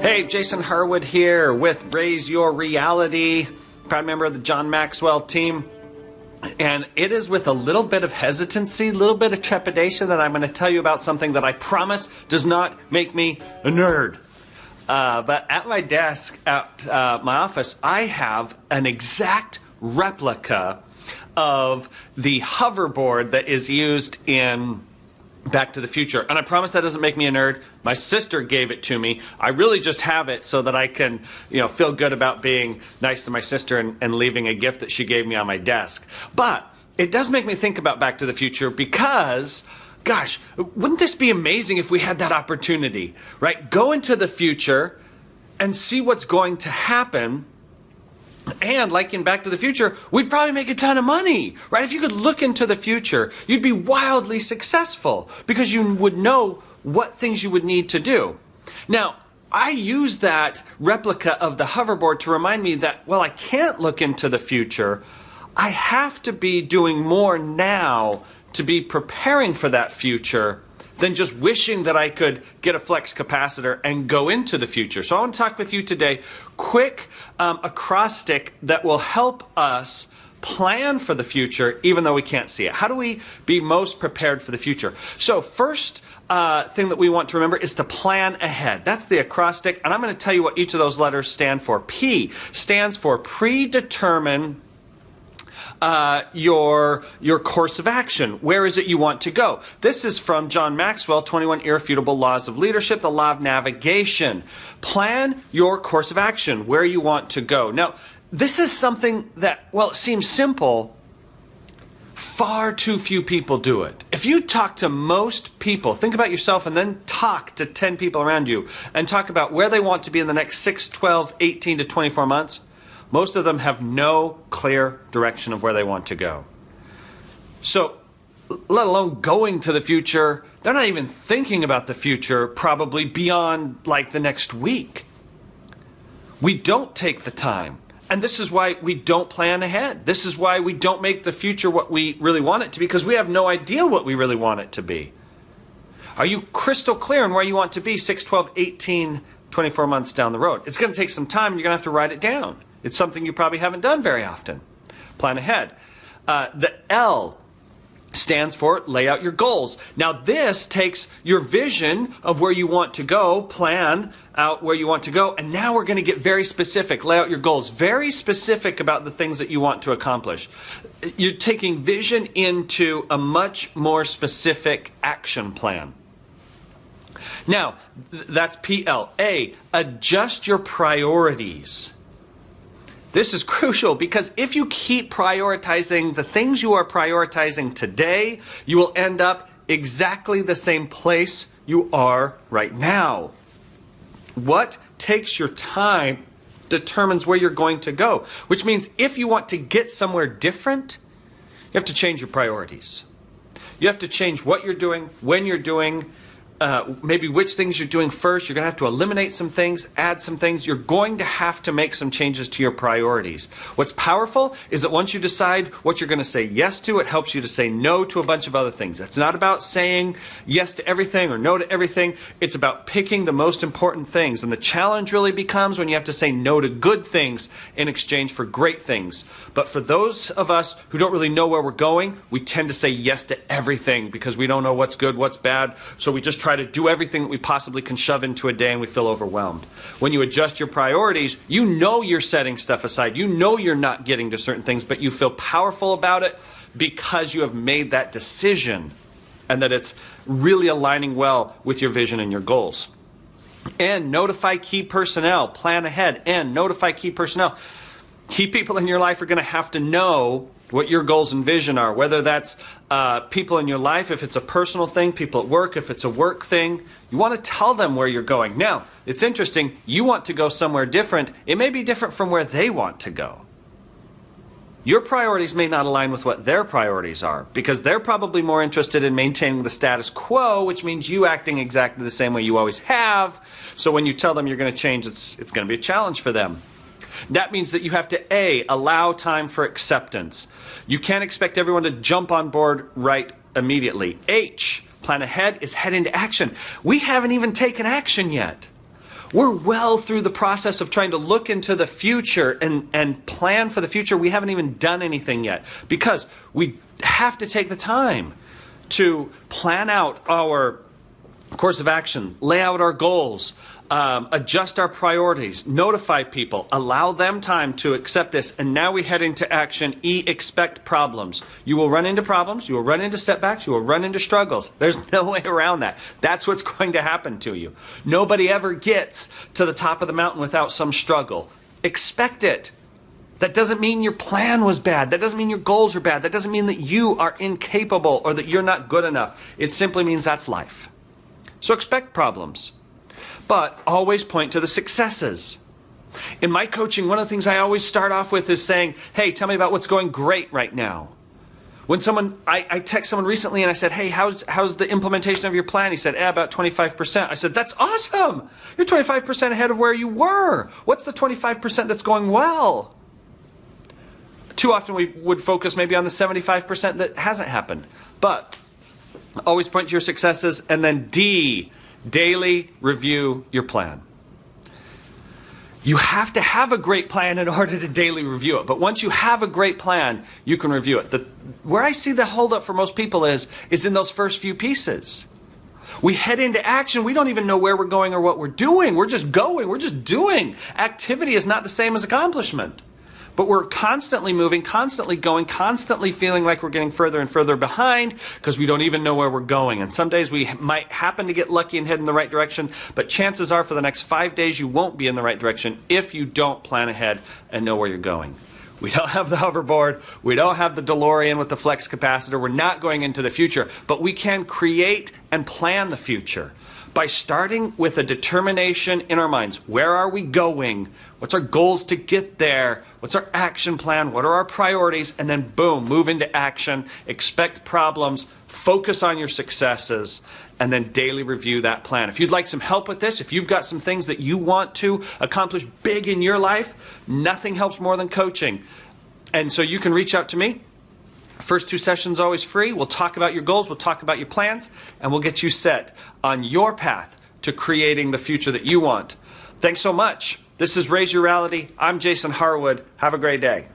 Hey, Jason Harwood here with Raise Your Reality, proud member of the John Maxwell team. And it is with a little bit of hesitancy, a little bit of trepidation that I'm going to tell you about something that I promise does not make me a nerd. But at my desk at my office, I have an exact replica of the hoverboard that is used in Back to the Future. And I promise that doesn't make me a nerd. My sister gave it to me. I really just have it so that I can, feel good about being nice to my sister and leaving a gift that she gave me on my desk. But it does make me think about Back to the Future because, gosh, wouldn't this be amazing if we had that opportunity, right? Go into the future and see what's going to happen. And like in Back to the Future, we'd probably make a ton of money, right? If you could look into the future, you'd be wildly successful because you would know what things you would need to do. Now, I use that replica of the hoverboard to remind me that, well, I can't look into the future. I have to be doing more now to be preparing for that future than just wishing that I could get a flex capacitor and go into the future. So I want to talk with you today, quick acrostic that will help us plan for the future even though we can't see it. How do we be most prepared for the future? So first thing that we want to remember is to plan ahead. That's the acrostic, and I'm going to tell you what each of those letters stand for. P stands for predetermine your course of action. Where is it you want to go? This is from John Maxwell, 21 Irrefutable Laws of Leadership, the Law of Navigation. Plan your course of action, where you want to go. Now, this is something that, well, it seems simple. Far too few people do it. If you talk to most people, think about yourself and then talk to 10 people around you and talk about where they want to be in the next 6, 12, 18 to 24 months, most of them have no clear direction of where they want to go. So, let alone going to the future, they're not even thinking about the future probably beyond like the next week. We don't take the time. And this is why we don't plan ahead. This is why we don't make the future what we really want it to be, because we have no idea what we really want it to be. Are you crystal clear on where you want to be 6, 12, 18, 24 months down the road? It's going to take some time and you're going to have to write it down. It's something you probably haven't done very often. Plan ahead. The L stands for lay out your goals. Now this takes your vision of where you want to go, plan out where you want to go, and now we're going to get very specific. Lay out your goals. Very specific about the things that you want to accomplish. You're taking vision into a much more specific action plan. Now, that's PLA. Adjust your priorities. This is crucial because if you keep prioritizing the things you are prioritizing today, you will end up exactly the same place you are right now. What takes your time determines where you're going to go, which means if you want to get somewhere different, you have to change your priorities. You have to change what you're doing, when you're doing, maybe which things you're doing first. You're going to have to eliminate some things, add some things. You're going to have to make some changes to your priorities. What's powerful is that once you decide what you're going to say yes to, it helps you to say no to a bunch of other things. It's not about saying yes to everything or no to everything. It's about picking the most important things. And the challenge really becomes when you have to say no to good things in exchange for great things. But for those of us who don't really know where we're going, we tend to say yes to everything because we don't know what's good, what's bad. So we just try to do everything that we possibly can shove into a day and we feel overwhelmed. When you adjust your priorities, you know you're setting stuff aside. You know you're not getting to certain things, but you feel powerful about it because you have made that decision and that it's really aligning well with your vision and your goals. And notify key personnel. Plan ahead and notify key personnel. Key people in your life are going to have to know what your goals and vision are, whether that's people in your life, if it's a personal thing, people at work, if it's a work thing. You want to tell them where you're going. Now, it's interesting, you want to go somewhere different. It may be different from where they want to go. Your priorities may not align with what their priorities are because they're probably more interested in maintaining the status quo, which means you acting exactly the same way you always have. So when you tell them you're going to change, it's going to be a challenge for them. That means that you have to A, allow time for acceptance. You can't expect everyone to jump on board right immediately. H, plan ahead is head into action. We haven't even taken action yet. We're well through the process of trying to look into the future and plan for the future. We haven't even done anything yet because we have to take the time to plan out our course of action, lay out our goals, adjust our priorities, notify people, allow them time to accept this, and now we head into action. Expect problems. You will run into problems, you will run into setbacks, you will run into struggles. There's no way around that. That's what's going to happen to you. Nobody ever gets to the top of the mountain without some struggle. Expect it. That doesn't mean your plan was bad. That doesn't mean your goals are bad. That doesn't mean that you are incapable or that you're not good enough. It simply means that's life. So expect problems, but always point to the successes. In my coaching, one of the things I always start off with is saying, hey, tell me about what's going great right now. When I text someone recently and I said, hey, how's the implementation of your plan? He said, about 25%. I said, that's awesome. You're 25% ahead of where you were. What's the 25% that's going well? Too often we would focus maybe on the 75% that hasn't happened. But always point to your successes. And then D, daily review your plan. You have to have a great plan in order to daily review it. But once you have a great plan, you can review it. Where I see the holdup for most people is in those first few pieces. We head into action. We don't even know where we're going or what we're doing. We're just going. We're just doing. Activity is not the same as accomplishment. But we're constantly moving, constantly going, constantly feeling like we're getting further and further behind because we don't even know where we're going. And some days we might happen to get lucky and head in the right direction, but chances are for the next 5 days you won't be in the right direction if you don't plan ahead and know where you're going. We don't have the hoverboard. We don't have the DeLorean with the flex capacitor. We're not going into the future, but we can create and plan the future by starting with a determination in our minds. Where are we going? What's our goals to get there? What's our action plan? What are our priorities? And then boom, move into action, expect problems, focus on your successes, and then daily review that plan. If you'd like some help with this, if you've got some things that you want to accomplish big in your life, nothing helps more than coaching. And so you can reach out to me. First 2 sessions always free. We'll talk about your goals, we'll talk about your plans, and we'll get you set on your path to creating the future that you want. Thanks so much. This is Raise Your Reality. I'm Jason Harwood. Have a great day.